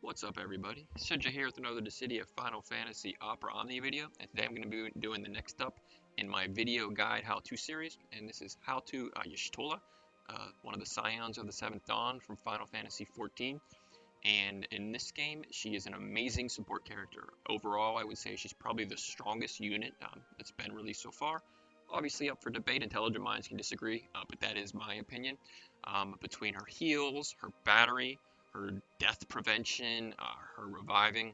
What's up, everybody? Dissidia here with another Dissidia Final Fantasy Opera Omnia video, and today I'm going to be doing the next up in my video guide how-to series, and this is How to Y'shtola, one of the Scions of the Seventh Dawn from Final Fantasy XIV. And in this game, she is an amazing support character. Overall, I would say she's probably the strongest unit that's been released so far. Obviously up for debate, intelligent minds can disagree, but that is my opinion. Between her heals, her battery, her death prevention, her reviving,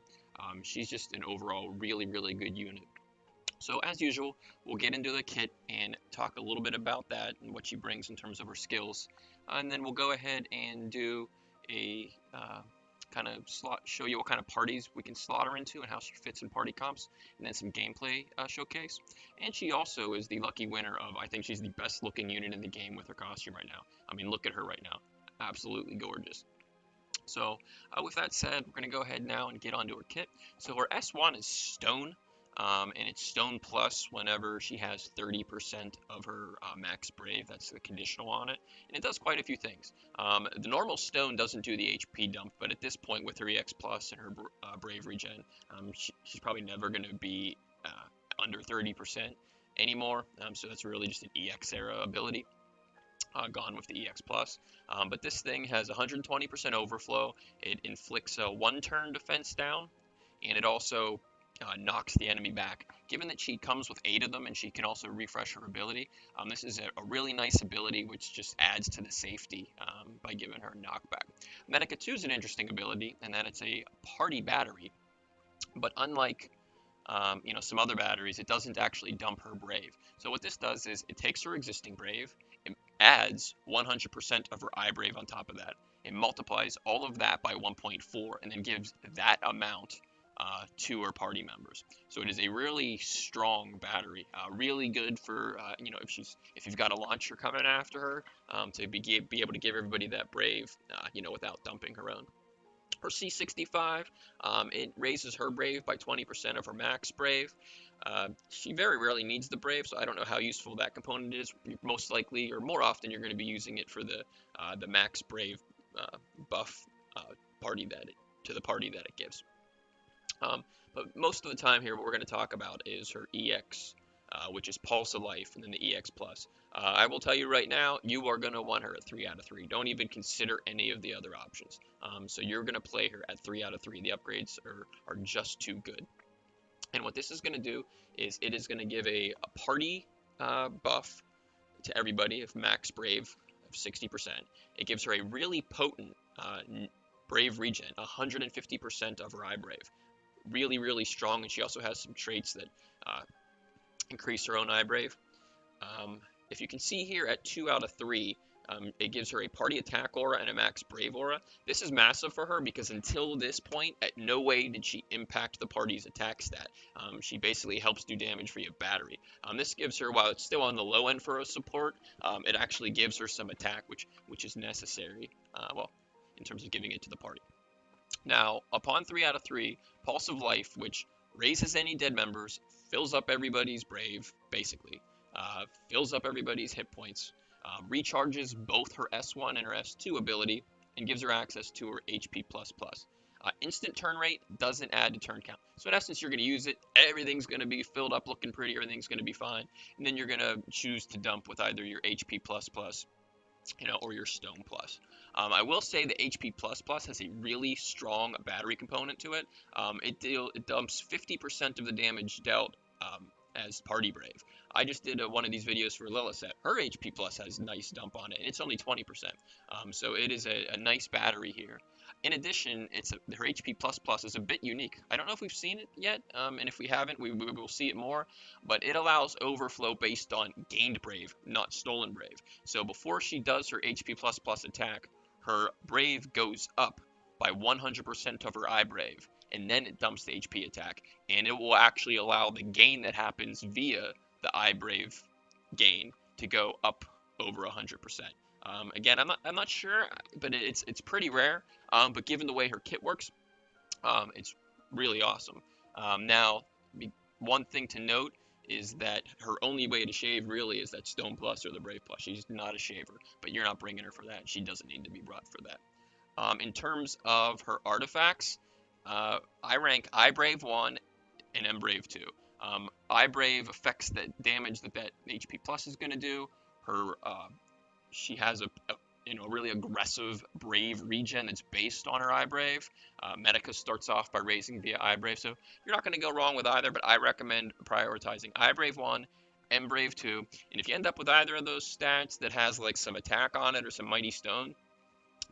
she's just an overall really good unit. So as usual, we'll get into the kit and talk a little bit about that and what she brings in terms of her skills. And then we'll go ahead and do a kind of show you what kind of parties we can slot her into and how she fits in party comps, and then some gameplay showcase. And she also is the lucky winner of, I think she's the best looking unit in the game with her costume right now. I mean, look at her right now. Absolutely gorgeous. So with that said, we're going to go ahead now and get onto her kit. So her S1 is Stone, and it's Stone Plus whenever she has 30% of her max Brave. That's the conditional on it, and it does quite a few things. The normal Stone doesn't do the HP dump, but at this point with her EX Plus and her Brave regen, she's probably never going to be under 30% anymore, so that's really just an EX era ability. Gone with the EX Plus. But this thing has 120% overflow. It inflicts a one-turn defense down, and it also knocks the enemy back. Given that she comes with 8 of them and she can also refresh her ability, this is a really nice ability which just adds to the safety by giving her knockback. Medica 2 is an interesting ability in that it's a party battery, but unlike some other batteries, it doesn't actually dump her Brave. So what this does is it takes her existing Brave, it adds 100% of her iBrave on top of that. It multiplies all of that by 1.4 and then gives that amount to her party members. So it is a really strong battery, really good for if you've got a launcher coming after her, to be able to give everybody that Brave, without dumping her own. Her C65, it raises her Brave by 20% of her max Brave. She very rarely needs the Brave, so I don't know how useful that component is. Most likely, or more often, you're going to be using it for the max Brave buff to the party that it gives. But most of the time here, what we're going to talk about is her EX, which is Pulse of Life, and then the EX Plus. I will tell you right now, you are going to want her at 3 out of 3. Don't even consider any of the other options. So you're going to play her at 3 out of 3. The upgrades are just too good. And what this is going to do is it is going to give a party buff to everybody of max Brave of 60%. It gives her a really potent Brave regen, 150% of her iBrave. Really strong, and she also has some traits that increase her own iBrave. If you can see here at 2 out of 3, it gives her a party attack aura and a max Brave aura. This is massive for her because until this point, at no way did she impact the party's attack stat. She basically helps do damage via battery. This gives her, while it's still on the low end for a support, it actually gives her some attack, which is necessary, in terms of giving it to the party. Now, upon 3 out of 3, Pulse of Life, which raises any dead members, fills up everybody's Brave, basically, fills up everybody's hit points, recharges both her S1 and her S2 ability, and gives her access to her HP++. Instant turn rate doesn't add to turn count. So in essence, you're going to use it, everything's going to be filled up looking pretty, everything's going to be fine, and then you're going to choose to dump with either your HP++, or your Stone Plus. I will say the HP++ has a really strong battery component to it. It dumps 50% of the damage dealt as Party Brave. I just did one of these videos for Lilithset. Her HP Plus has a nice dump on it, and it's only 20%. So it is a nice battery here. In addition, her HP Plus is a bit unique. I don't know if we've seen it yet, and if we haven't, we will see it more. But it allows overflow based on gained Brave, not stolen Brave. So before she does her HP Plus attack, her Brave goes up by 100% of her iBrave, and then it dumps the HP attack, and it will actually allow the gain that happens via the iBrave gain to go up over 100%. Again, I'm not sure, but it's pretty rare. But given the way her kit works, it's really awesome. Now, one thing to note is that her only way to shave really is that Stone Plus or the Brave Plus. She's not a shaver, but you're not bringing her for that. She doesn't need to be brought for that. In terms of her artifacts, I rank I Brave 1 and M Brave 2. I Brave affects the damage that HP Plus is going to do. Her she has a really aggressive Brave regen that's based on her I Brave. Medica starts off by raising via I Brave, so you're not going to go wrong with either, but I recommend prioritizing I Brave 1, M Brave 2, and if you end up with either of those stats that has like some attack on it or some Mighty Stone,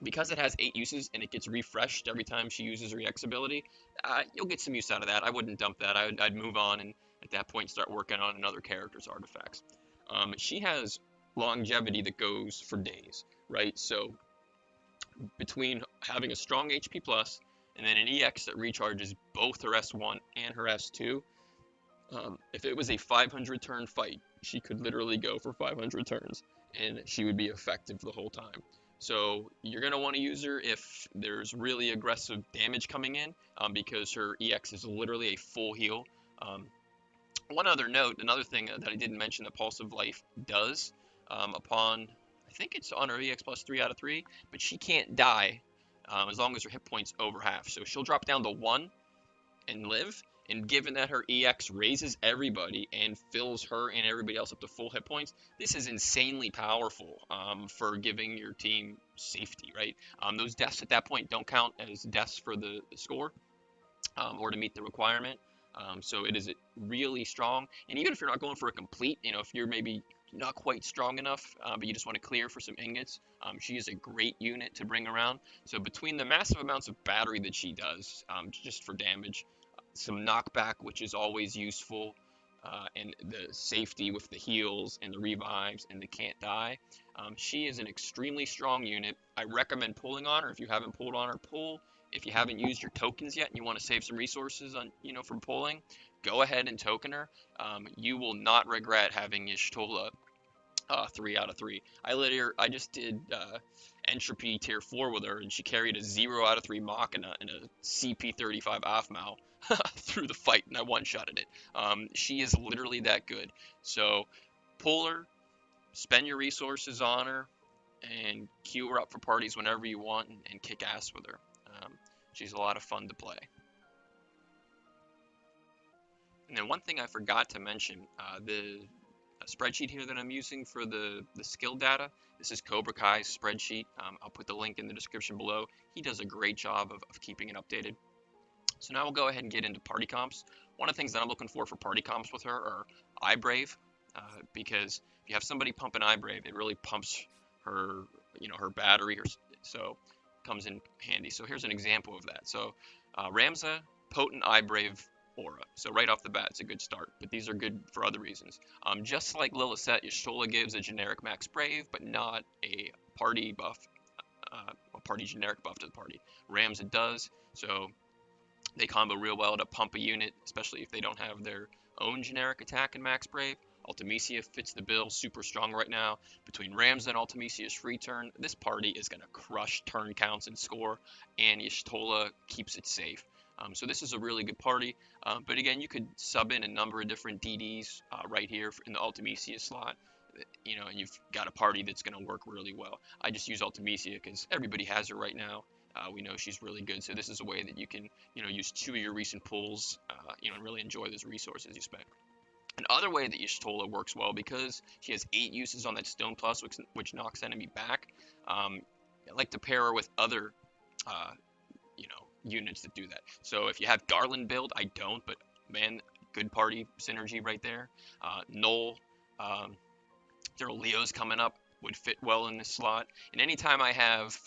because it has 8 uses and it gets refreshed every time she uses her EX ability, you'll get some use out of that. I wouldn't dump that. I'd move on and at that point start working on another character's artifacts. She has longevity that goes for days, right? So between having a strong HP plus and then an EX that recharges both her S1 and her S2, if it was a 500 turn fight, she could literally go for 500 turns and she would be effective the whole time. So you're going to want to use her if there's really aggressive damage coming in, because her EX is literally a full heal. One other note, another thing that I didn't mention that Pulse of Life does, upon, I think it's on her EX plus 3 out of 3, but she can't die as long as her hit points over half. So she'll drop down to 1 and live, and given that her EX raises everybody and fills her and everybody else up to full hit points, this is insanely powerful for giving your team safety, right? Those deaths at that point don't count as deaths for the score or to meet the requirement. So it is really strong. And even if you're not going for a complete, if you're maybe not quite strong enough, but you just want to clear for some ingots, she is a great unit to bring around. So between the massive amounts of battery that she does, just for damage, some knockback, which is always useful, and the safety with the heals and the revives and the can't die. She is an extremely strong unit. I recommend pulling on her. If you haven't pulled on her, pull. If you haven't used your tokens yet and you want to save some resources on, from pulling, go ahead and token her. You will not regret having Y'shtola 3 out of 3. I just did Entropy tier 4 with her, and she carried a 0 out of 3 Machina and a CP35 Aphmau through the fight, and I one-shotted it. She is literally that good. So pull her, spend your resources on her, and queue her up for parties whenever you want, and kick ass with her. She's a lot of fun to play. And then one thing I forgot to mention, the spreadsheet here that I'm using for the skill data, this is CobraCai's spreadsheet. I'll put the link in the description below. He does a great job of keeping it updated. So now we'll go ahead and get into party comps. One of the things that I'm looking for party comps with her are iBrave, because if you have somebody pumping iBrave, it really pumps her, her battery, so it comes in handy. So here's an example of that. So Ramza, potent iBrave aura. So right off the bat, it's a good start, but these are good for other reasons. Just like Lilithset, Y'shtola gives a generic max brave, but not a party buff, a party generic buff to the party. Ramza does, so they combo real well to pump a unit, especially if they don't have their own generic attack in max brave. Ultimecia fits the bill, super strong right now. Between Ramza and Ultimecia's free turn, this party is going to crush turn counts and score, and Y'shtola keeps it safe. So this is a really good party, but again, you could sub in a number of different DDs right here in the Ultimecia slot, and you've got a party that's going to work really well. I just use Ultimecia because everybody has her right now. We know she's really good, so this is a way that you can, use 2 of your recent pulls, and really enjoy those resources you spent. Another way that Y'shtola works well, because she has 8 uses on that Stone Plus, which knocks enemy back. I like to pair her with other, units that do that. So if you have Garland build, I don't, but man, good party synergy right there. Null, there are Leos coming up, would fit well in this slot. And anytime I have,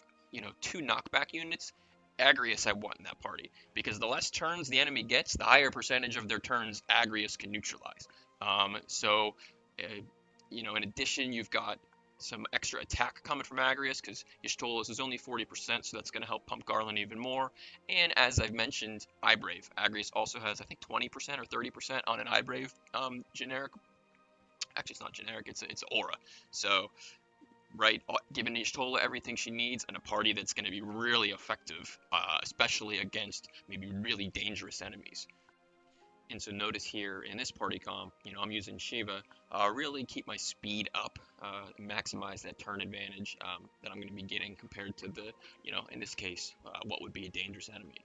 2 knockback units, Agrius I want in that party, because the less turns the enemy gets, the higher percentage of their turns Agrius can neutralize. In addition, you've got some extra attack coming from Agrius, because Y'shtola's is only 40%, so that's going to help pump Garland even more. And as I've mentioned, iBrave. Agrius also has, I think, 20% or 30% on an iBrave generic. Actually, it's not generic, it's aura. So, right, giving Y'shtola everything she needs and a party that's going to be really effective, especially against maybe really dangerous enemies. And so notice here in this party comp, I'm using Shiva, really keep my speed up, maximize that turn advantage that I'm going to be getting compared to the, in this case, what would be a dangerous enemy.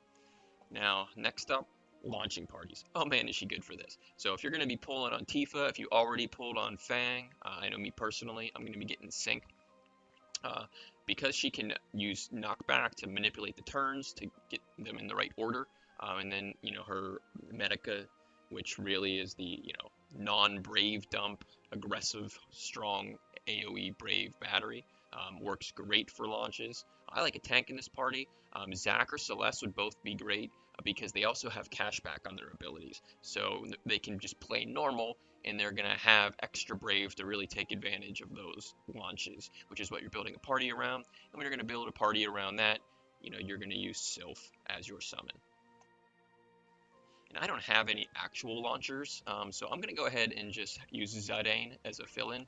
Now, next up, launching parties. Oh man, is she good for this. So if you're going to be pulling on Tifa, if you already pulled on Fang, I know me personally, I'm going to be getting Sync. Because she can use knockback to manipulate the turns to get them in the right order, and then her Medica, which really is the non-brave dump, aggressive, strong AoE brave battery, works great for launches. I like a tank in this party. Zac or Celeste would both be great because they also have cashback on their abilities, so they can just play normal and they're going to have extra brave to really take advantage of those launches, which is what you're building a party around. And when you're going to build a party around that, you're going to use Sylph as your summon. And I don't have any actual launchers, so I'm going to go ahead and just use Zidane as a fill-in.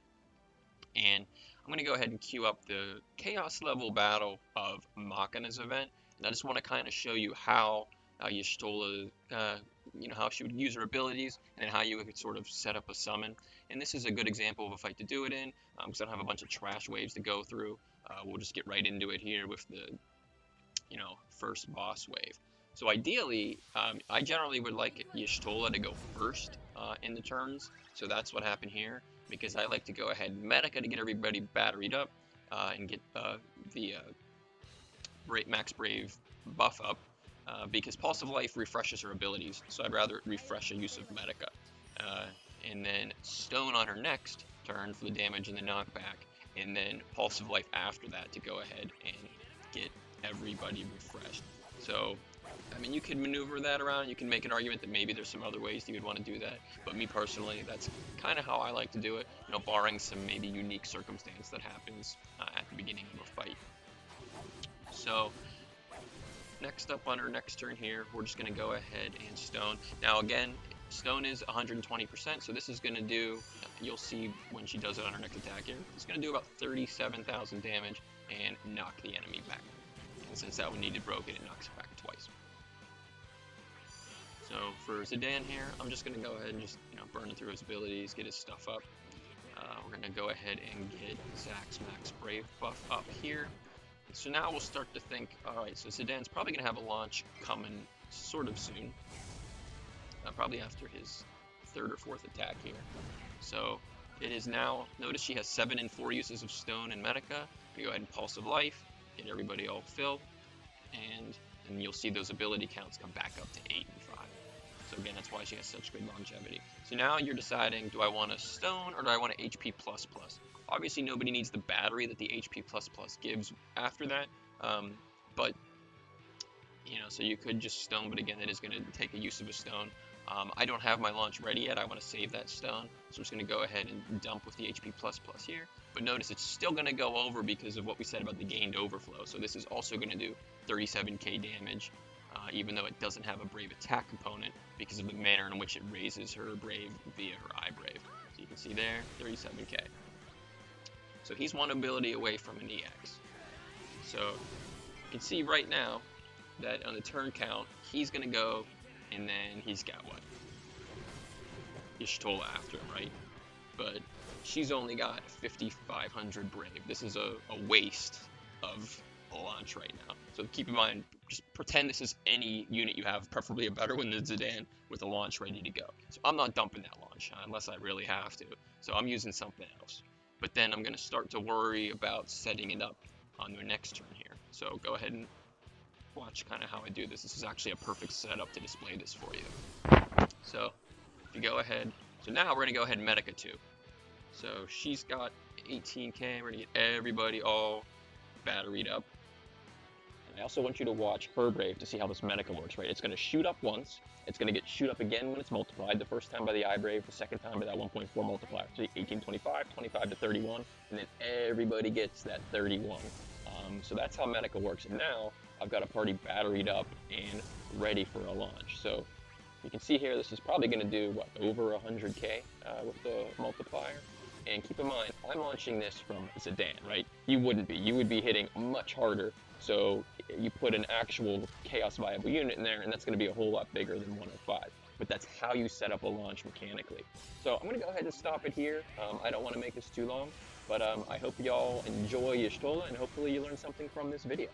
And I'm going to go ahead and queue up the Chaos level battle of Machina's event. And I just want to kind of show you how Y'shtola, how she would use her abilities and how you could sort of set up a summon. And this is a good example of a fight to do it in, because I don't have a bunch of trash waves to go through. We'll just get right into it here with the, first boss wave. So ideally, I generally would like Y'shtola to go first in the turns. So that's what happened here, because I like to go ahead Medica to get everybody batteried up and get the Max Brave buff up. Because Pulse of Life refreshes her abilities, so I'd rather refresh a use of Medica. And then Stone on her next turn for the damage and the knockback, and then Pulse of Life after that to go ahead and get everybody refreshed. So, I mean, you could maneuver that around, you can make an argument that maybe there's some other ways you would want to do that, but me personally, that's kind of how I like to do it, barring some maybe unique circumstance that happens at the beginning of a fight. So, next up on our next turn here, we're just going to go ahead and Stone. Now again, Stone is 120%, so this is going to do, you'll see when she does it on her next attack here, it's going to do about 37,000 damage and knock the enemy back. And since that one needed broken, it knocks it back twice. So for Zidane here, I'm just going to go ahead and just burn through his abilities, get his stuff up. We're going to go ahead and get Zac's Max Brave buff up here. So now we'll start to think, alright, so Zidane's probably going to have a launch coming sort of soon. Probably after his third or fourth attack here. So it is now, notice she has 7 and 4 uses of Stone and Medica. We go ahead and Pulse of Life, get everybody all filled, and then you'll see those ability counts come back up to 8 and 5. So again, that's why she has such good longevity. So now you're deciding, do I want a Stone or do I want an HP++? Obviously, nobody needs the battery that the HP++ gives after that, but, so you could just Stone, but again, it is going to take a use of a Stone. I don't have my launch ready yet, I want to save that Stone, so I'm just going to go ahead and dump with the HP++ here. But notice it's still going to go over because of what we said about the gained overflow, so this is also going to do 37k damage, even though it doesn't have a Brave attack component because of the manner in which it raises her Brave via her iBrave. So you can see there, 37k. So he's one ability away from an EX. So you can see right now that on the turn count, he's going to go, and then he's got what? Y'shtola after him, right? But she's only got 5,500 Brave. This is a waste of a launch right now. So keep in mind, just pretend this is any unit you have, preferably a better one than Zidane, with a launch ready to go. So I'm not dumping that launch unless I really have to. So I'm using something else. But then I'm going to start to worry about setting it up on the next turn here. So go ahead and watch kind of how I do this. This is actually a perfect setup to display this for you. So if you go ahead, so now we're going to go ahead and Medica too. So she's got 18k, we're going to get everybody all batteried up. And I also want you to watch her Brave to see how this Medica works, right? It's going to shoot up once, it's going to get shoot up again when it's multiplied, the first time by the iBrave, the second time by that 1.4 multiplier. So 18, 25, 25 to 31, and then everybody gets that 31. So that's how Medica works. And now I've got a party batteried up and ready for a launch. So you can see here, this is probably going to do, what, over 100k with the multiplier. And keep in mind, I'm launching this from Zidane, right? You wouldn't be. You would be hitting much harder. So you put an actual Chaos viable unit in there, and that's going to be a whole lot bigger than 105. but that's how you set up a launch mechanically. So I'm gonna go ahead and stop it here. I don't wanna make this too long, but I hope y'all enjoy Y'shtola, and hopefully you learned something from this video.